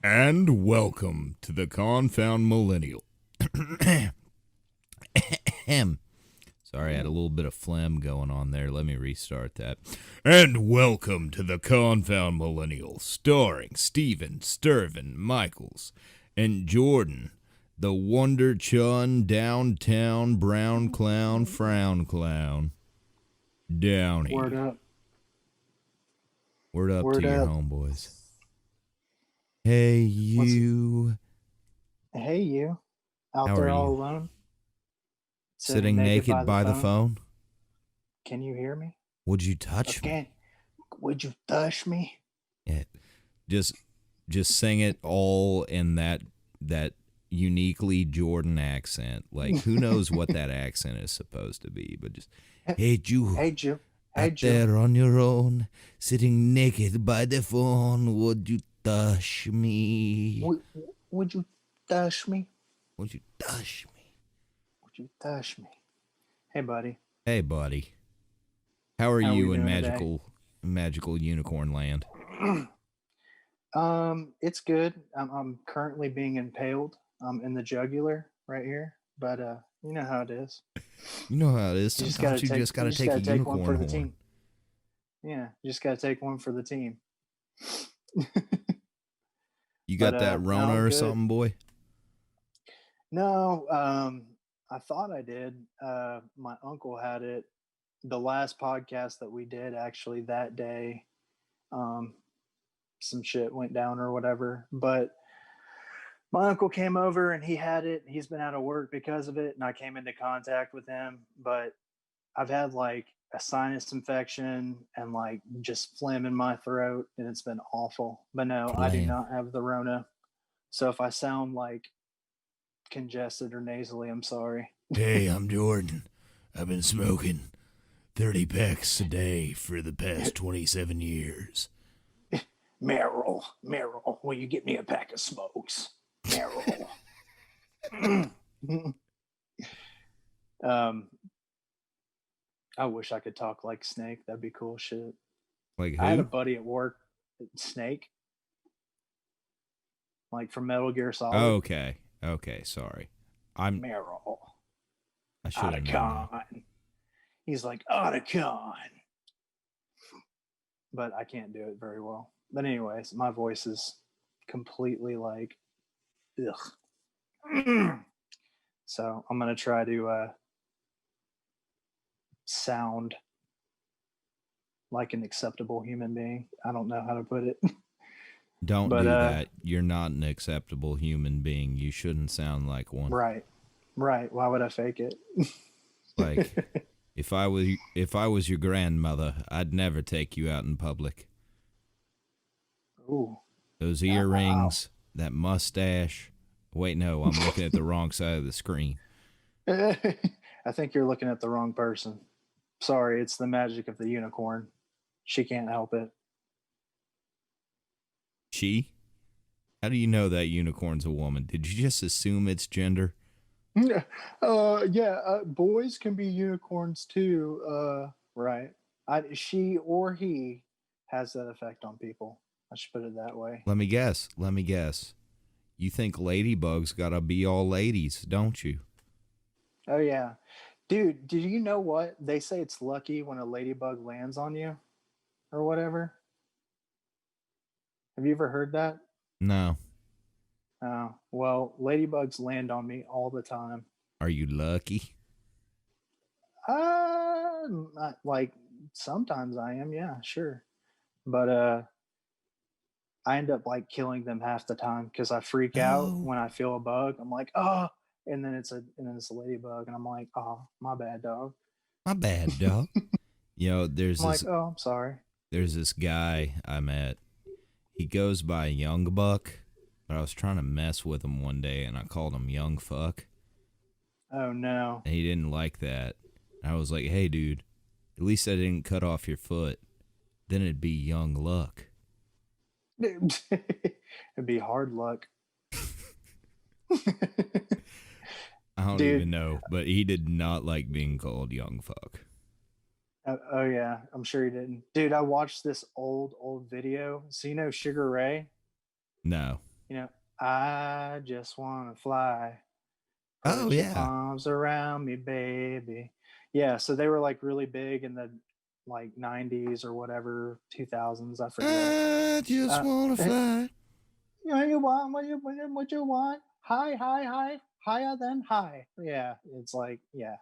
And welcome to the Confound Millennial. Sorry, I had a little bit of phlegm going on there. Let me restart that. And welcome to the Confound Millennial, starring Steven, Stirvin, Michaels, and Jordan, the Wonder Chun downtown brown clown frown clown. Downy. Word up. Word up Word to your up. homeboys. Hey, you. Hey, you. Out How there are all you? alone? Sitting naked by the phone? Can you hear me? Would you touch me? Again, would you touch me? Yeah. Just sing it all in that uniquely Jordan accent. Like, who knows what that accent is supposed to be, but just, hey, you. Hey, Jew. Hey, Out Jew. there on your own, sitting naked by the phone, would you touch me? Would you touch me? Would you touch me? Would you touch me? Hey, buddy. Hey, buddy. How are How you we in doing magical unicorn land? It's good. I'm currently being impaled in the jugular right here, but you know how it is. You know how it is. You just Sometimes gotta you just gotta take a take one for unicorn the horn. team. Yeah, you just gotta take one for the team. You got But, that no, Rona I'm or good. something, boy? No, I thought I did. My uncle had it. The last podcast that we did, actually, that day, some shit went down or whatever. But my uncle came over and he had it. He's been out of work because of it, and I came into contact with him. But I've had like a sinus infection and like just phlegm in my throat, and it's been awful. But no, I do Phlegm. not have the Rona. So if I sound like congested or nasally, I'm sorry. Hey, I'm Jordan. I've been smoking 30 packs a day for the past 27 years. Merrill, will you get me a pack of smokes? Merrill. I wish I could talk like Snake. That'd be cool shit. Like I had a who? buddy at work, Snake, like from Metal Gear Solid. Okay. Okay, sorry. Merrill. I should have known that. Otacon. He's like, Otacon. But I can't do it very well. But anyways, my voice is completely like, ugh. So I'm gonna try to sound like an acceptable human being. I don't know how to put it. Don't But, do that. You're not an acceptable human being. You shouldn't sound like one. Right. Why would I fake it? Like if I was your grandmother, I'd never take you out in public. Ooh. Those earrings, that mustache. Wait, no, I'm looking at the wrong side of the screen. I think you're looking at the wrong person. Sorry, it's the magic of the unicorn. She can't help it. She? How do you know that unicorn's a woman? Did you just assume its gender? Boys can be unicorns too. Right. She or he has that effect on people. I should put it that way. Let me guess. You think ladybugs gotta be all ladies, don't you? Oh yeah. Dude, did you know what? They say it's lucky when a ladybug lands on you or whatever. Have you ever heard that? No. Oh, well, ladybugs land on me all the time. Are you lucky? Not, like sometimes I am, yeah, sure. But I end up like killing them half the time because I freak out when I feel a bug. I'm like, oh, and then it's a ladybug, and I'm like, oh, my bad, dog. My bad, dog. You know, there's I'm this like, oh, I'm sorry. there's this guy I met. He goes by Young Buck, but I was trying to mess with him one day and I called him Young Fuck. Oh no. And he didn't like that. I was like, hey dude, at least I didn't cut off your foot. Then it'd be Young Luck. It'd be hard luck. I don't Dude. even know, but he did not like being called Young Fuck. Oh yeah, I'm sure he didn't. Dude, I watched this old video. So you know Sugar Ray? No. you know, I just want to fly. Oh Put your yeah. arms around me, baby. Yeah, so they were like really big in the like 90s or whatever, 2000s, I forget. I just Uh, wanna you fly. know, you want what you want? High, high, high, higher than high. Yeah, it's like, yeah.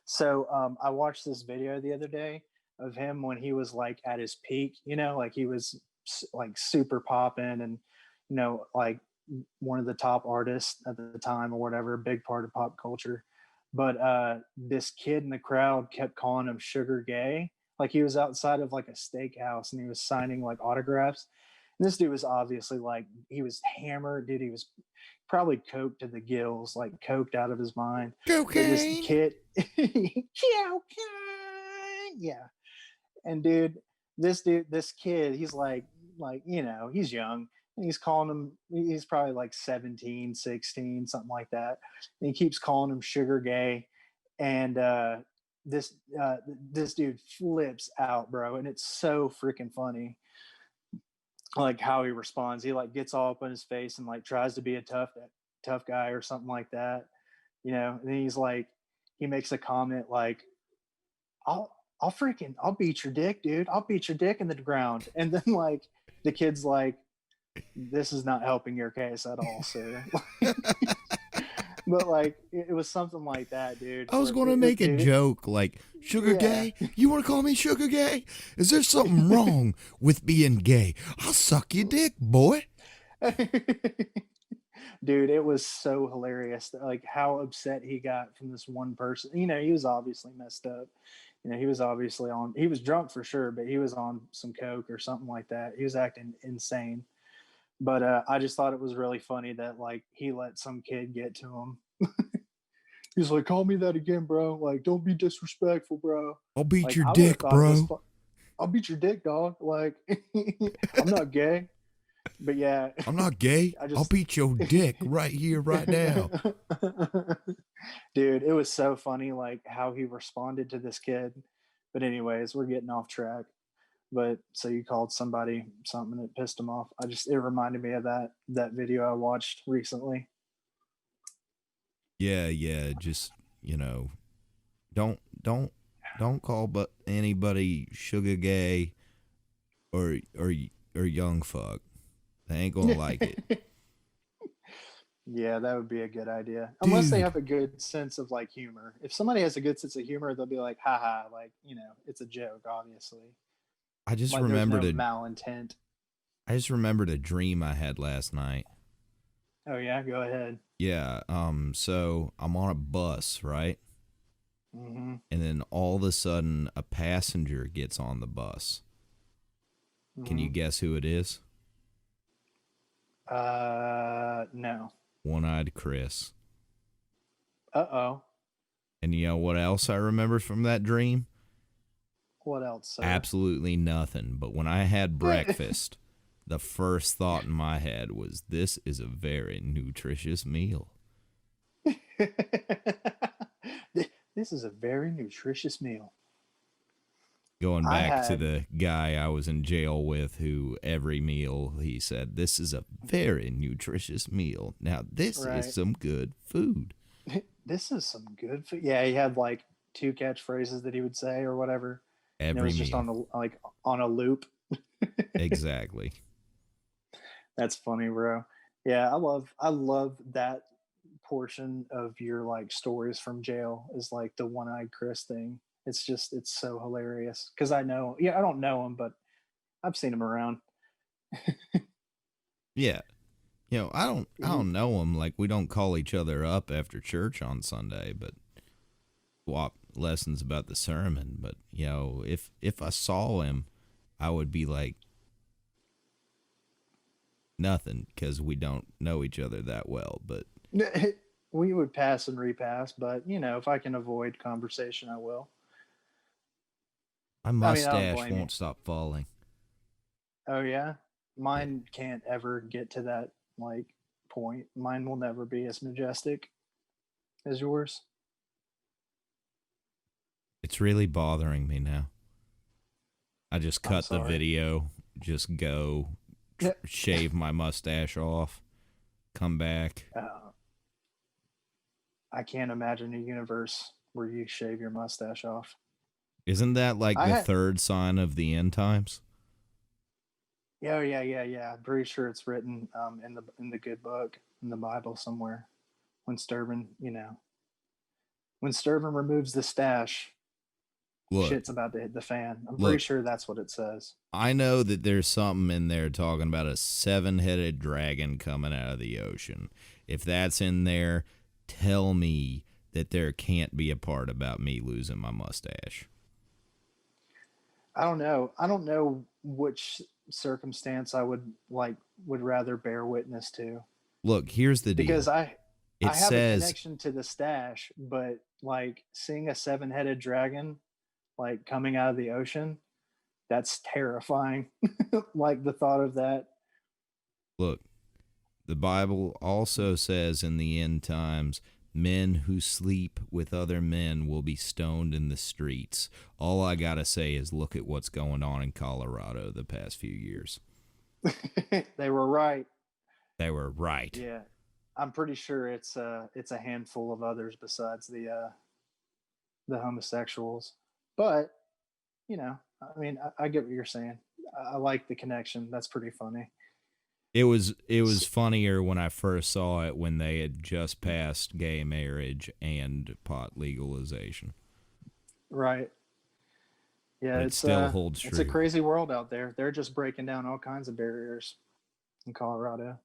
So I watched this video the other day of him when he was like at his peak, like he was like super popping and, like one of the top artists at the time or whatever, a big part of pop culture. But this kid in the crowd kept calling him Sugar Gay. Like he was outside of like a steakhouse and he was signing like autographs. And this dude was obviously like, he was hammered, dude. He was probably coked to the gills, like coked out of his mind. But this Cocaine. kid, yeah, and this kid, he's like he's young, and he's calling him. He's probably like 17, 16, something like that. And he keeps calling him Sugar Gay, and this this dude flips out, bro, and it's so freaking funny. Like how he responds, he like gets all up in his face and like tries to be a tough guy or something like that, And then he's like, he makes a comment like, I'll beat your dick, dude. I'll beat your dick in the ground. And then like the kid's like, this is not helping your case at all, sir. But like it was something like that, dude. I was going to make a joke like, Sugar Yeah. Gay? You want to call me Sugar Gay? Is there something wrong with being gay? I'll suck your dick, boy. Dude, it was so hilarious, like how upset he got from this one person. He was obviously messed up. He was obviously he was drunk for sure, but he was on some coke or something like that. He was acting insane. But I just thought it was really funny that like he let some kid get to him. He's like, call me that again, bro. Like, don't be disrespectful, bro. I'll beat Like, your I would have dick, thought it was bro. I'll beat your dick, dog. Like, I'm not gay, but yeah, I'm not gay. I'll beat your dick right here, right now. Dude, it was so funny, like how he responded to this kid. But anyways, we're getting off track. But so you called somebody something that pissed him off. It reminded me of that video I watched recently. Yeah. Just, don't don't don't call but anybody Sugar Gay or young fuck. They ain't gonna like it. Yeah, that would be a good idea. Dude. Unless they have a good sense of like humor. If somebody has a good sense of humor, they'll be like, haha, like, it's a joke, obviously. I just Like remembered there's no malintent. I just remembered a dream I had last night. Oh yeah, go ahead. Yeah, so I'm on a bus, right? Mm-hmm. And then all of a sudden a passenger gets on the bus. Mm-hmm. Can you guess who it is? No. One-eyed Chris. Uh-oh. And you know what else I remember from that dream? What else, sir? Absolutely nothing. But when I had breakfast, the first thought in my head was, this is a very nutritious meal. This is a very nutritious meal. Going back to the guy I was in jail with, who every meal he said, this is a very nutritious meal. Now, this is some good food. This is some good food. Yeah, he had like 2 catchphrases that he would say or whatever. Every it was meal. just on a loop. Exactly. That's funny, bro. Yeah, I love that portion of your like stories from jail is like the one-eyed Chris thing. It's so hilarious because I don't know him, but I've seen him around. Yeah. I don't know him. Like, we don't call each other up after church on Sunday, but swap lessons about the sermon. But, if I saw him, I would be like, nothing, because we don't know each other that well. But we would pass and repass, but if I can avoid conversation, I will. My mustache won't stop falling. Oh yeah, mine can't ever get to that like point. Mine will never be as majestic as yours. It's really bothering me now. I just cut the video, just go shave my mustache off. come back. I can't imagine a universe where you shave your mustache off. Isn't that like I the had, third sign of the end times? yeah. I'm pretty sure it's written in the good book in the Bible somewhere. When Stirvin, when Stirvin removes the stash, Look, shit's about to hit the fan. I'm pretty look, sure that's what it says. I know that there's something in there talking about a seven-headed dragon coming out of the ocean. If that's in there, tell me that there can't be a part about me losing my mustache. I don't know. I don't know which circumstance I would rather bear witness to, Look, here's the because deal. I It have a says, connection to the stash, but like seeing a seven-headed dragon like coming out of the ocean, that's terrifying. Like the thought of that. look, the Bible also says in the end times, men who sleep with other men will be stoned in the streets. All I got to say is look at what's going on in Colorado the past few years. They were right. They were right. Yeah. I'm pretty sure it's a handful of others besides the homosexuals. But, I mean, I get what you're saying. I like the connection. That's pretty funny. It was funnier when I first saw it when they had just passed gay marriage and pot legalization. Right. Yeah, But it still holds it's a true. crazy world out there. They're just breaking down all kinds of barriers in Colorado.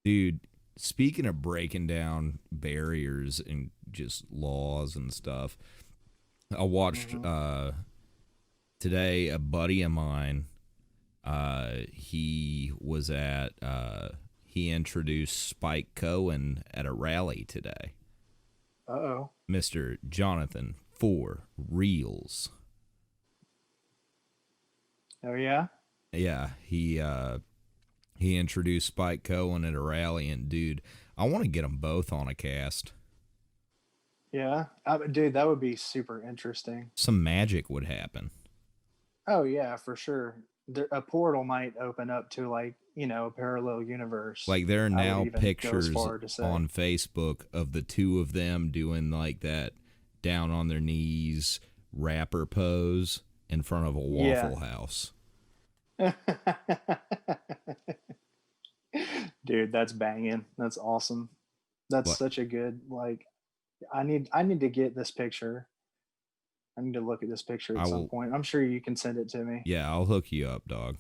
Dude, speaking of breaking down barriers and just laws and stuff, I watched Mm-hmm. today a buddy of mine. He was at he introduced Spike Cohen at a rally today. Uh-oh. Mr. Jonathan for Reels. Oh yeah. Yeah, he introduced Spike Cohen at a rally, and dude, I want to get them both on a cast. Yeah. Dude, that would be super interesting. Some magic would happen. Oh yeah, for sure. A portal might open up to a parallel universe. Like there are I would now even go as pictures far to say. on Facebook of the two of them doing like that down on their knees rapper pose in front of a Waffle House. Dude, that's banging. That's awesome. That's What? such a good I need to get this picture. I need to look at this picture I at some will. point. I'm sure you can send it to me. Yeah, I'll hook you up, dog.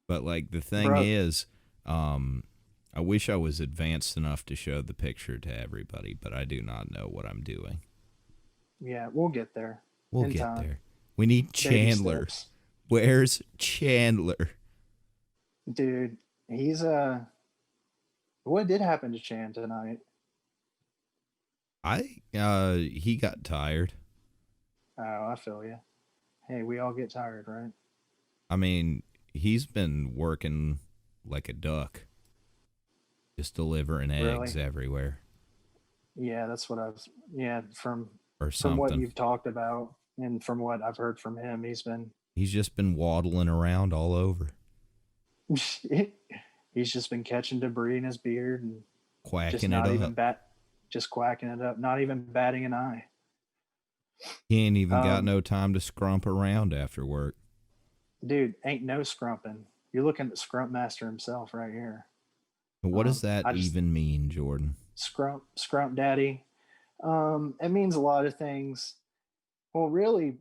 But like the thing Bro, is, I wish I was advanced enough to show the picture to everybody, but I do not know what I'm doing. yeah, we'll get there We'll in get time. there. We need Baby Chandler. steps. Where's Chandler? Dude, he's what did happen to Chan tonight? He got tired. Oh, I feel you. Hey, we all get tired, right? I mean, he's been working like a duck, just delivering eggs Really? everywhere Yeah, that's what from or what something. you've talked about and from what I've heard from him, He's just been waddling around all over, he's just been catching debris in his beard and just quacking it not even up. just quacking it up, not even batting an eye. He ain't even got Um, no time to scrump around after work. Dude, ain't no scrumping. You're looking at Scrump Master himself right here. But what does that I just even mean, Jordan? Scrump Daddy. It means a lot of things. Well, really,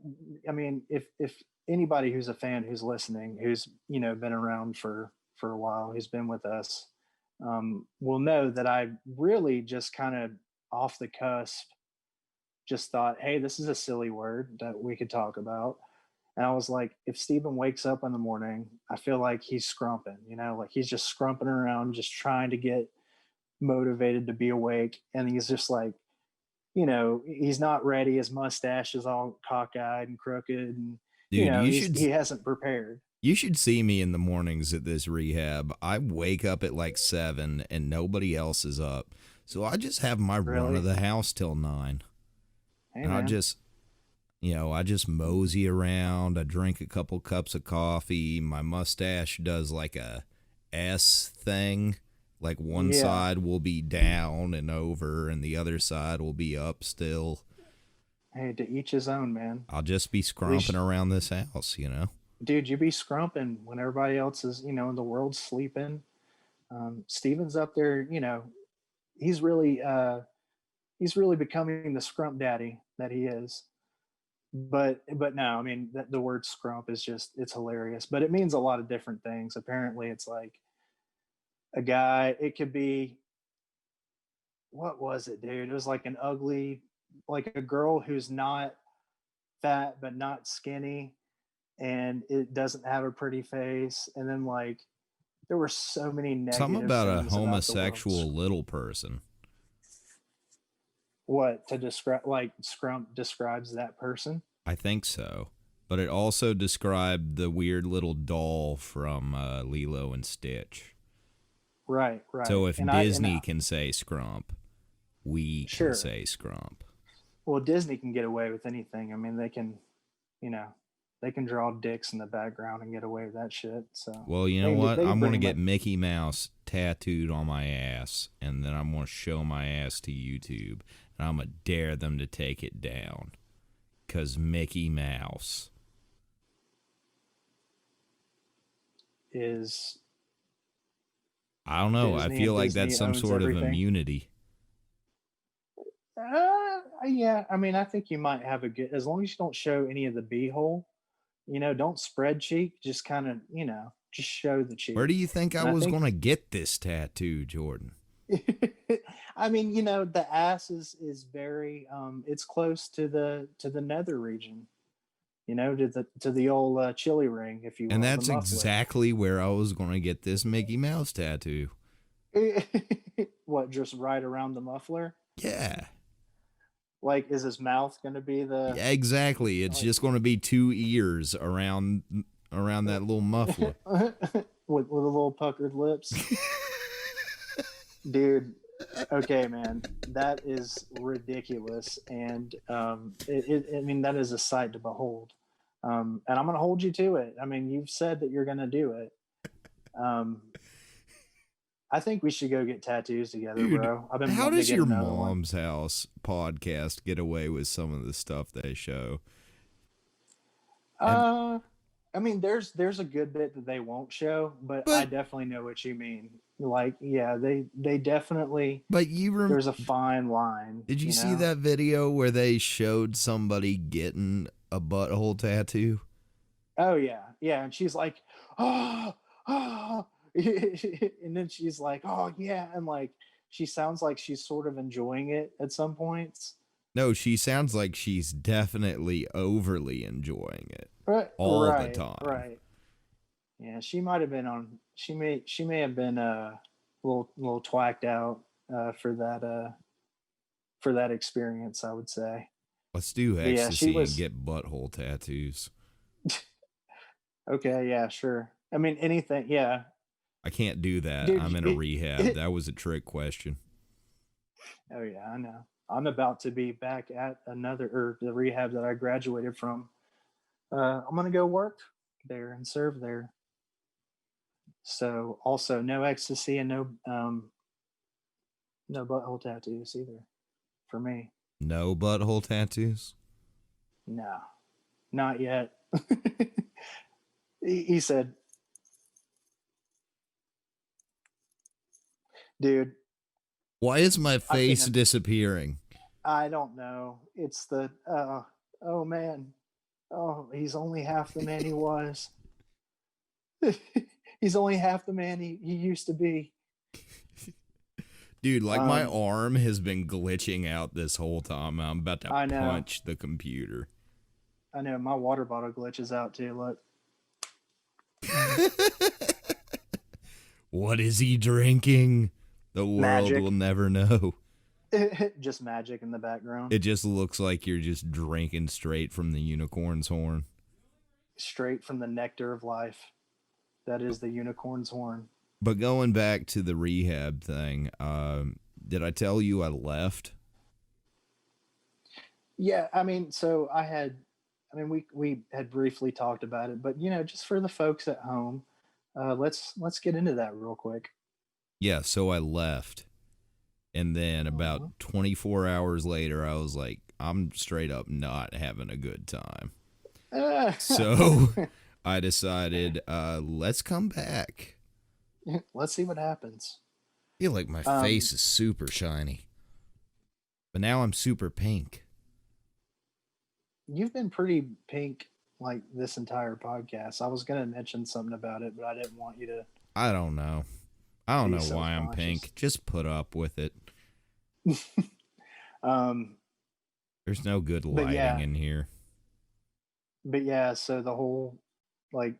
I mean, if anybody who's a fan who's listening, who's been around for a while, who's been with us, will know that I really just kind of off the cusp just thought, hey, this is a silly word that we could talk about. And I was like, if Steven wakes up in the morning, I feel like he's scrumping, like he's just scrumping around, just trying to get motivated to be awake. And he's just like, he's not ready. His mustache is all cockeyed and crooked, and Dude, he hasn't prepared. you should see me in the mornings at this rehab. I wake up at like 7 and nobody else is up. So I just have my run of Really? the house till 9. Hey And man. I just mosey around. I drink a couple cups of coffee. My mustache does like a S thing Like one Yeah. side will be down and over, and the other side will be up still. Hey, to each his own, man. I'll just be At scromping least, around this house, you know? dude, you be scrumping when everybody else is, in the world sleeping. Steven's up there, he's really, he's really becoming the scrump daddy that he is. But no, I mean, the word scrump is just, it's hilarious, but it means a lot of different things. Apparently, it's like a guy. It could be, what was it, dude? It was like an ugly, like a girl who's not fat but not skinny, and it doesn't have a pretty face. And then like there were so many Something negative about a things about the world. homosexual little person. What to describe? Like Scrump describes that person. I think so. But it also described the weird little doll from Lilo and Stitch. Right, right. So if Disney can say scrump, we can sure. say scrump. Well, Disney can get away with anything. I mean, they can, you know, they can draw dicks in the background and get away with that shit. So Well, you know what? they can I'm going to bring get Mickey Mouse tattooed on my ass, and then I'm going to show my ass to YouTube, and I'm going to dare them to take it down. Because Mickey Mouse is. I don't know. Disney, I feel like Disney that's some sort everything. of immunity. Yeah. I mean, I think you might have a good, as long as you don't show any of the beehole, don't spread cheek, just kind of, just show the cheek. Where do you think I And was going to get this tattoo, Jordan? I mean, the ass is very, it's close to the nether region, to the old chili ring, if you will. And that's exactly where I was going to get this Mickey Mouse tattoo. What, just right around the muffler? Yeah. Like, is his mouth going to be the? Yeah, exactly. It's just going to be 2 ears around that little muffler. with a little puckered lips. Dude, okay, man, that is ridiculous, and I mean, that is a sight to behold. And I'm going to hold you to it. I mean, you've said that you're going to do it. I think we should go get tattoos together, Dude, bro. I've been how wanting does to get your another mom's house podcast get away with some of the stuff they show? one. I mean, there's a good bit that they won't show, but I definitely know what you mean. Like, yeah, they definitely. But there's a fine line. Did you see that video where they showed somebody getting a butthole tattoo? Oh yeah, yeah, and she's like, oh, oh, and then she's like, oh yeah, and like she sounds like she's sort of enjoying it at some points. No, she sounds like she's definitely overly enjoying it all the time. Right. Yeah, she might have been on. She may have been a little twacked out for that experience, I would say. Let's do ecstasy and get butthole tattoos. Okay, yeah, sure. I mean, anything, yeah. I can't do that. Dude, I'm in a rehab. That was a trick question. Oh yeah, I know. I'm about to be back at the rehab that I graduated from. I'm gonna go work there and serve there. So also no ecstasy and no butthole tattoos either for me. No butthole tattoos? No, not yet. He said, dude. Why is my face disappearing? I don't know. It's the, oh man. Oh, he's only half the man he was. He's only half the man he used to be. Dude, like my arm has been glitching out this whole time. I'm about to punch the computer. I know, my water bottle glitches out too, look. What is he drinking? The world will never know. Just magic in the background. It just looks like you're just drinking straight from the unicorn's horn. Straight from the nectar of life. That is the unicorn's horn. But going back to the rehab thing, did I tell you I left? Yeah, I mean, so we had briefly talked about it, but just for the folks at home, let's get into that real quick. Yeah, so I left. And then Mhm. about 24 hours later, I was like, I'm straight up not having a good time. So I decided, let's come back. Let's see what happens. I feel like my Um, face is super shiny, but now I'm super pink. you've been pretty pink like this entire podcast. I was gonna mention something about it, but I didn't want you to I don't know. I don't be know why self I'm conscious. pink. Just put up with it. um, There's no good but lighting yeah, in here. so the whole like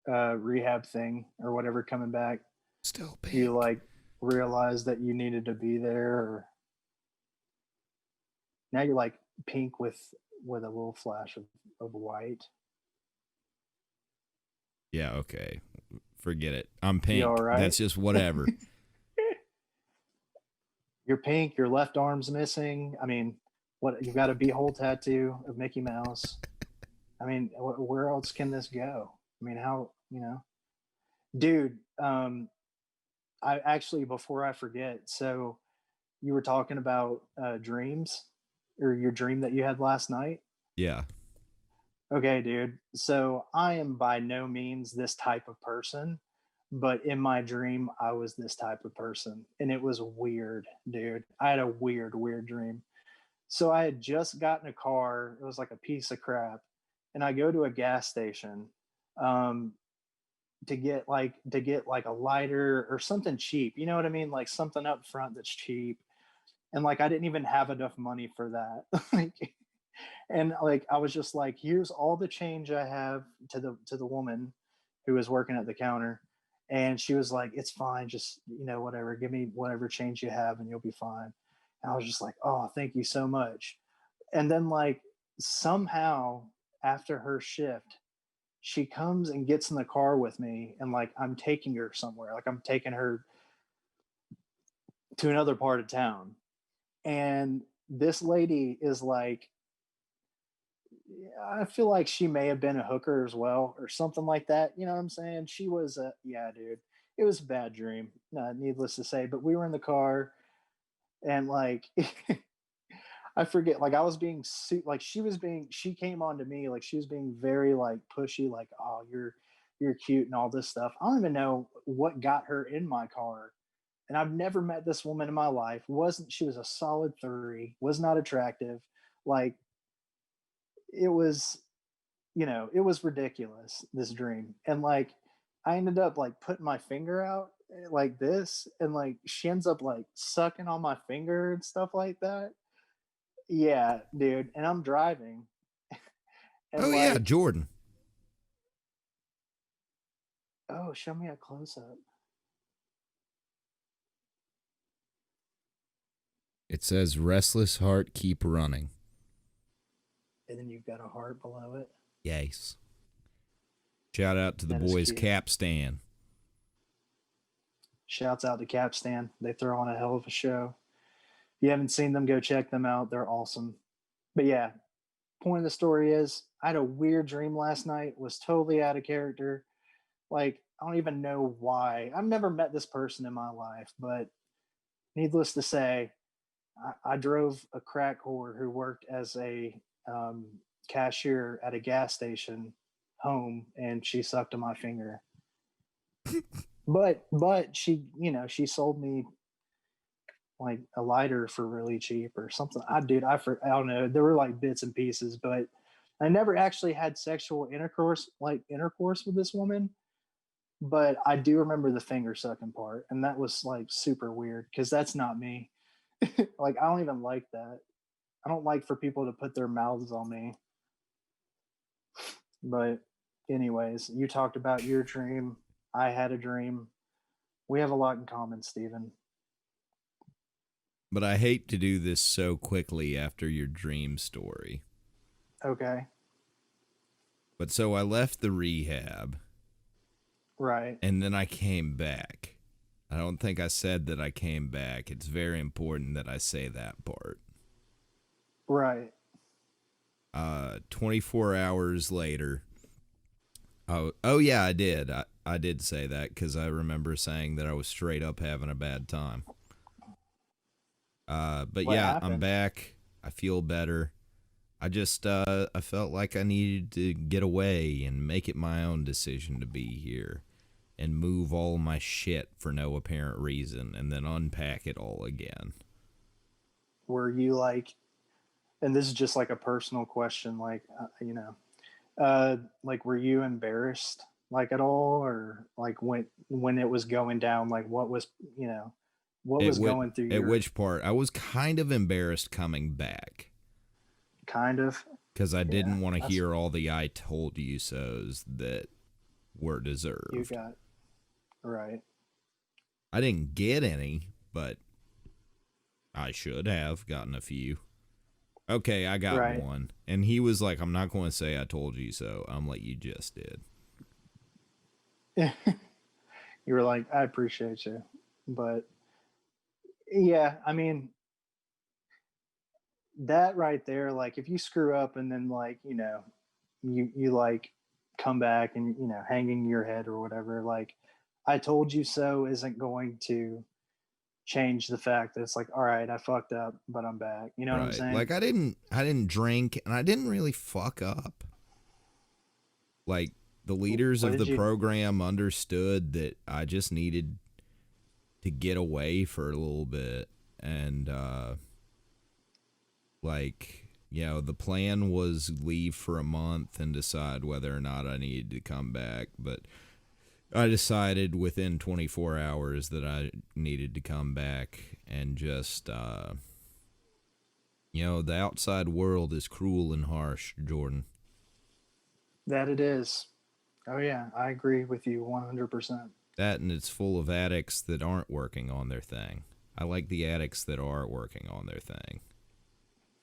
rehab thing or whatever coming back, Still you pink. like realized that you needed to be there, or now you're like pink with a little flash of white. Yeah, okay. Forget it. I'm You all pink. right? That's just whatever. You're pink. Your left arm's missing. I mean, what you've got a beehole tattoo of Mickey Mouse. I mean, where else can this go? I mean, how dude? I actually, before I forget, so you were talking about dreams or your dream that you had last night. Yeah. Okay, dude. So I am by no means this type of person, but in my dream, I was this type of person. And it was weird, dude. I had a weird dream. So I had just gotten a car. It was like a piece of crap. And I go to a gas station um, to get like a lighter or something cheap. You know what I mean? Like something up front that's cheap. And like I didn't even have enough money for that. And like I was just like, here's all the change I have to the woman who was working at the counter. And she was like, it's fine, just whatever, give me whatever change you have and you'll be fine. And I was just like, oh, thank you so much. And then like somehow after her shift, she comes and gets in the car with me, and like I'm taking her somewhere, like I'm taking her to another part of town. And this lady is like, I feel like she may have been a hooker as well, or something like that. You know what I'm saying? She was a yeah, dude. It was a bad dream, needless to say. But we were in the car, and like, I forget. Like I was being like she was being. She came on to me like she was being very like pushy, like oh you're cute and all this stuff. I don't even know what got her in my car, and I've never met this woman in my life. Wasn't She was a solid 3, was not attractive. Like it was it was ridiculous, this dream. And like I ended up like putting my finger out like this, and like she ends up like sucking on my finger and stuff like that. Yeah, dude. And I'm driving, and Oh, yeah, like, Jordan. oh, show me a close up. It says, restless heart, keep running. And then you've got a heart below it. Yes. Shout out to the That is boys, cute. Capstan. Shouts out to Capstan. They throw on a hell of a show. If you haven't seen them, go check them out. They're awesome. But yeah, point of the story is I had a weird dream last night, was totally out of character. Like, I don't even know why. I've never met this person in my life, but needless to say, I drove a crack whore who worked as a um, cashier at a gas station home, and she sucked on my finger. But she sold me like a lighter for really cheap or something. I don't know. There were like bits and pieces, but I never actually had sexual intercourse with this woman. But I do remember the finger sucking part, and that was like super weird because that's not me. Like I don't even like that. I don't like for people to put their mouths on me. But anyways, you talked about your dream. I had a dream. We have a lot in common, Stephen. But I hate to do this so quickly after your dream story. Okay. But so I left the rehab Right. and then I came back. I don't think I said that I came back. It's very important that I say that part. Right. 24 hours later. Oh yeah, I did. I did say that because I remember saying that I was straight up having a bad time. But What yeah, I'm happened? back. I feel better. I just I felt like I needed to get away and make it my own decision to be here and move all my shit for no apparent reason and then unpack it all again. Were you like, and this is just like a personal question, like, like, were you embarrassed like at all, or like when it was going down, like what was, what It was would going through at your which part I was kind of embarrassed coming back kind of, because I yeah, didn't want to that's hear all the "I told you so's" that were you deserved. got right, I didn't get any, but I should have gotten a few. Okay, I got right. one. And he was like, I'm not going to say I told you so. I'm like, you just did. You were like, I appreciate you, but yeah, I mean, that right there, like if you screw up and then like, you like come back and hanging your head or whatever, like I told you so isn't going to change the fact that it's like, all right, I fucked up, but I'm back. You know what I'm Right. saying? Like I didn't drink and I didn't really fuck up. Like the leaders What of did the you? program understood that I just needed to get away for a little bit and like the plan was leave for a month and decide whether or not I needed to come back, but I decided within 24 hours that I needed to come back and just the outside world is cruel and harsh, Jordan. That it is. Oh yeah, I agree with you 100%. That and it's full of addicts that aren't working on their thing. I like the addicts that are working on their thing.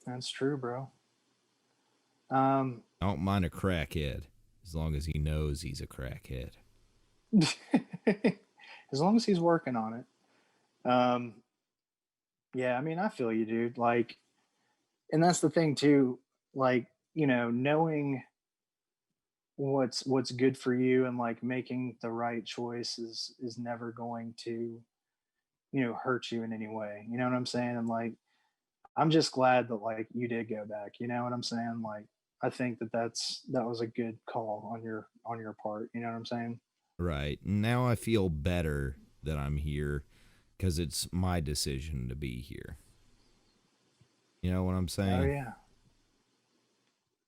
That's true, bro. Um, I don't mind a crackhead as long as he knows he's a crackhead. as long as he's working on it. Yeah, I mean, I feel you, dude. Like, and that's the thing too. Like, knowing what's good for you and like making the right choice is never going to hurt you in any way. You know what I'm saying? And like, I'm just glad that like you did go back. You know what I'm saying? Like, I think that was a good call on your part. You know what I'm saying? Right. Now I feel better that I'm here because it's my decision to be here. You know what I'm Oh saying? yeah,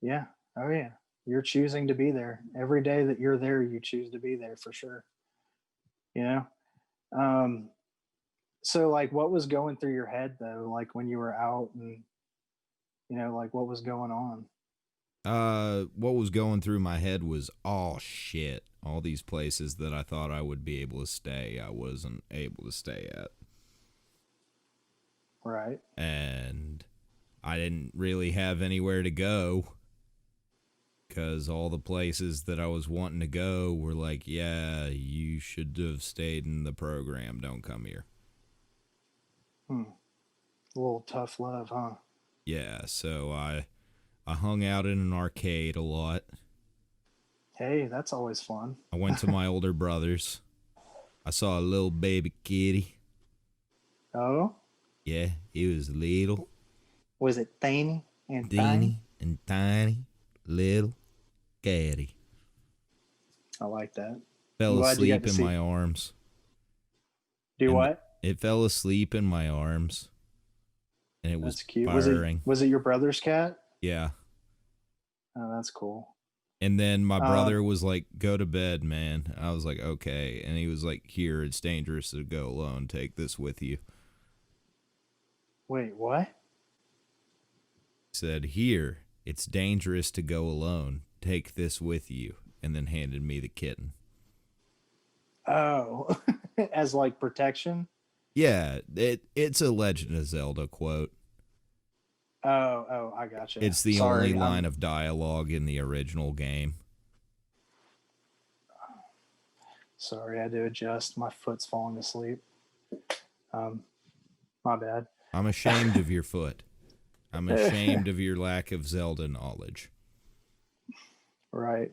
yeah, oh yeah. You're choosing to be there every day that you're there. You choose to be there for sure. You know. Um, so like, what was going through your head though? Like when you were out and like what was going on? What was going through my head was, oh shit, all these places that I thought I would be able to stay, I wasn't able to stay at. Right. And I didn't really have anywhere to go because all the places that I was wanting to go were like, yeah, you should have stayed in the program. Don't come here. Hmm. A little tough love, huh? Yeah, so I hung out in an arcade a lot. Hey, that's always fun. I went to my older brother's. I saw a little baby kitty. Oh, Yeah, he was little, was it tiny and tiny? teeny, and tiny, little kitty. I like that. I'm Fell glad you got asleep to in see. my arms, Do and what? it fell asleep in my arms, and it was That's cute. purring. Was it your brother's cat? Yeah. Oh, that's cool. And then my Um, brother was like, "Go to bed, man." I was like, "Okay." And he was like, "Here, it's dangerous to go alone. Take this with you." wait, what? He said, "Here, it's dangerous to go alone. Take this with you." And then handed me the kitten. Oh, as like protection. Yeah, it's a Legend of Zelda quote. Oh, I gotcha. It's the only Sorry, line of dialogue in the original game. I had to adjust. My foot's falling asleep. Um, my bad. I'm ashamed of your foot. I'm ashamed of your lack of Zelda knowledge. Right.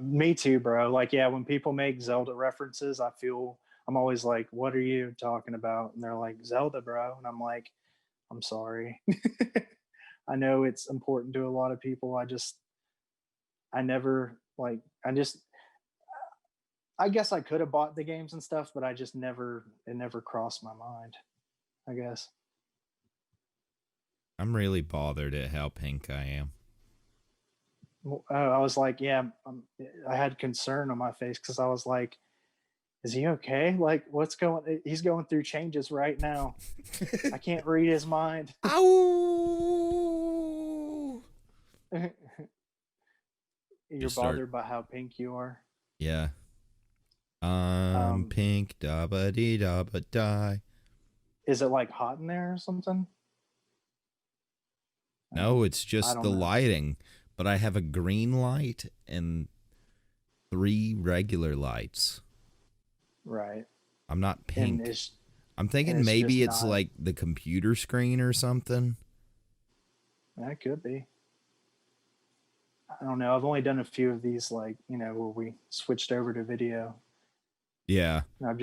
Me too, bro. Like, yeah, when people make Zelda references, I'm always like, what are you talking about? And they're like, Zelda, bro. And I'm like, I'm sorry. I know it's important to a lot of people. I never, like, I guess I could have bought the games and stuff, but it never crossed my mind, I guess. I'm really bothered at how pink I am. I was like, yeah, I had concern on my face because I was like, is he okay? Like, he's going through changes right now. I can't read his mind. Ow! You're bothered by how pink you are. Yeah. Pink, da ba dee da ba die. Is it like hot in there or something? No, it's just the lighting. But I have a green light and 3 regular lights. Right. I'm not pink. I'm thinking maybe it's not, like the computer screen or something. That could be. I don't know. I've only done a few of these, like, where we switched over to video. Yeah. And I've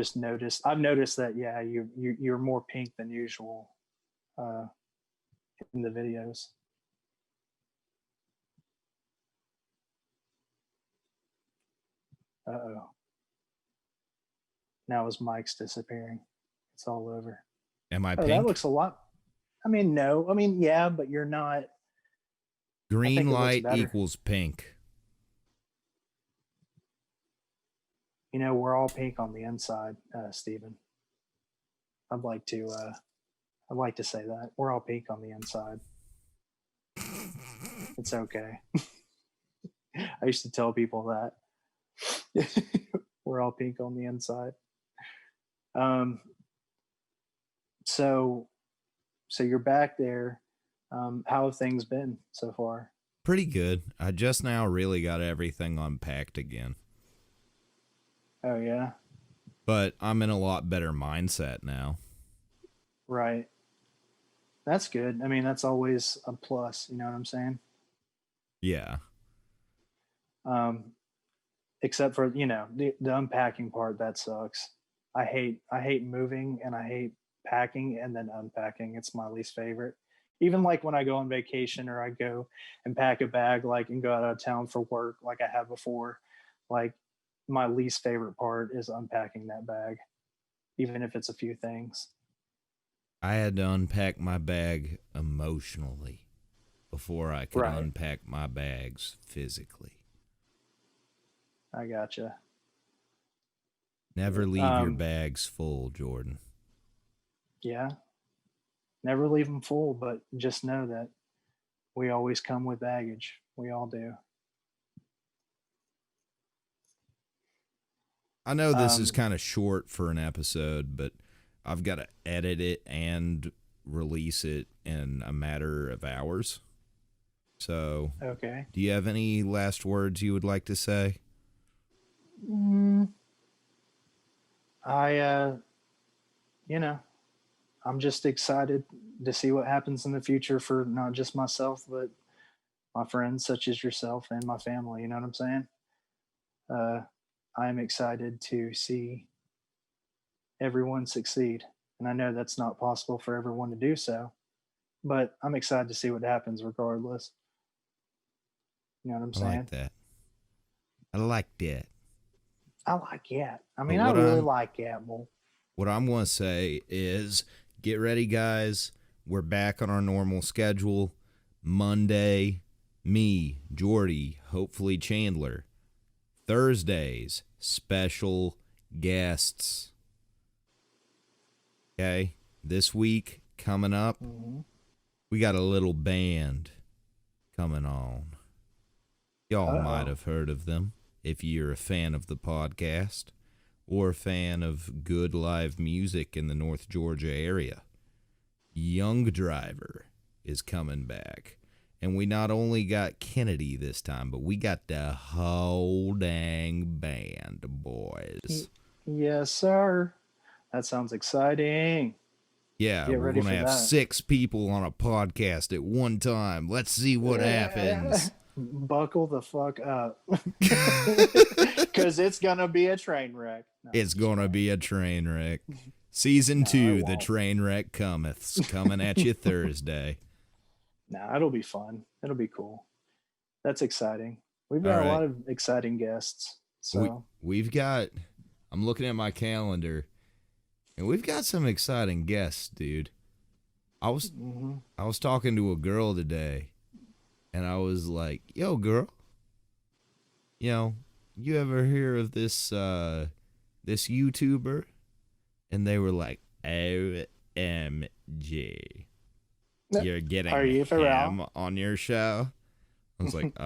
noticed that, yeah, you're more pink than usual in the videos. Uh-oh. Now his mic's disappearing. It's all over. Am I pink? That looks a lot. I mean, no. I mean, yeah, but you're not. Green light equals pink. We're all pink on the inside, Steven. I'd like to say that. We're all pink on the inside. It's okay. I used to tell people that. We're all pink on the inside. So you're back there. How have things been so far? Pretty good. I just now really got everything unpacked again. Oh, yeah? But I'm in a lot better mindset now. Right. That's good. I mean, that's always a plus. You know what I'm saying? Yeah. Except for, the unpacking part, that sucks. I hate moving and I hate packing and then unpacking. It's my least favorite. Even like when I go on vacation or I go and pack a bag, like, and go out of town for work, like I have before, like, my least favorite part is unpacking that bag, even if it's a few things. I had to unpack my bag emotionally before I could unpack my bags physically. I gotcha. Never leave your bags full, Jordan. Yeah. Never leave them full, but just know that we always come with baggage. We all do. I know this is kind of short for an episode, but I've got to edit it and release it in a matter of hours. So, okay. Do you have any last words you would like to say? I'm just excited to see what happens in the future for not just myself, but my friends such as yourself and my family. You know what I'm saying? I'm excited to see everyone succeed. And I know that's not possible for everyone to do so, but I'm excited to see what happens regardless. You know what I'm saying? I like that. I like that. I like that. I mean, I really like that. What I'm going to say is get ready, guys. We're back on our normal schedule. Monday, me, Jordy, hopefully Chandler. Thursdays, special guests. Okay, this week coming up, we got a little band coming on. Y'all might have heard of them if you're a fan of the podcast or a fan of good live music in the North Georgia area. Young Driver is coming back. And we not only got Kennedy this time, but we got the whole dang band, boys. Yes, sir. That sounds exciting. Yeah, we're going to have 6 people on a podcast at one time. Let's see what happens. Buckle the fuck up. Because it's going to be a train wreck. No, It's gonna be a train wreck. Season no, 2, it The won't. Train Wreck Cometh's coming at you Thursday. No, it'll be fun. It'll be cool. That's exciting. We've All got a right. lot of exciting guests. We So, we've got I'm looking at my calendar and we've got some exciting guests, dude. I was mhm. I was talking to a girl today and I was like, "Yo, girl, you know, you ever hear of this YouTuber?" And they were like, "OMG. You're Are getting you for real? him on your show?" I was like,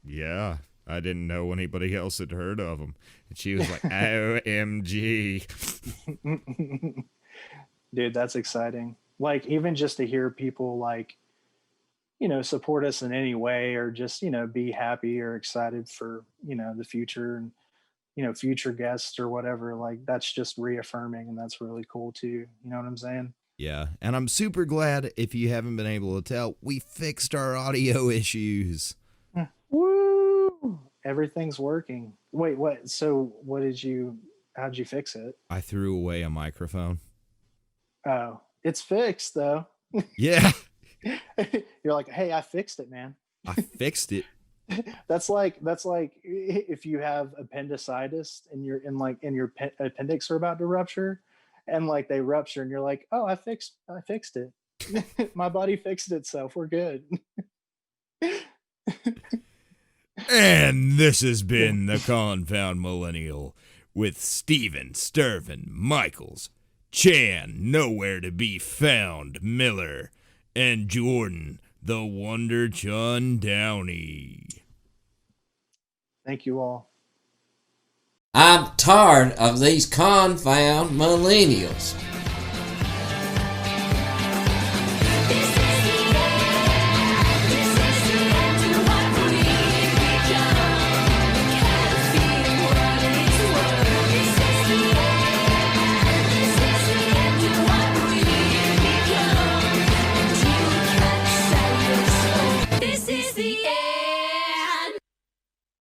yeah. I didn't know anybody else had heard of him." And she was like, "OMG." Dude, that's exciting. Like, even just to hear people, like, support us in any way, or just, be happy or excited for, the future, and, future guests or whatever. Like, that's just reaffirming, and that's really cool too. You know what I'm saying? Yeah, and I'm super glad, if you haven't been able to tell, we fixed our audio issues. Woo! Everything's working. Wait, what? So, how'd you fix it? I threw away a microphone. Oh, it's fixed though. Yeah, You're like, hey, I fixed it, man. I fixed it. That's like if you have appendicitis and your appendix are about to rupture, and like they rupture, and you're like, oh, I fixed it. My body fixed itself. We're good. And this has been the Confound Millennial with Steven, Stirvin, Michaels, Chan, nowhere to be found, Miller, and Jordan, the Wonder Chun Downey. Thank you all. I'm tired of these confound millennials.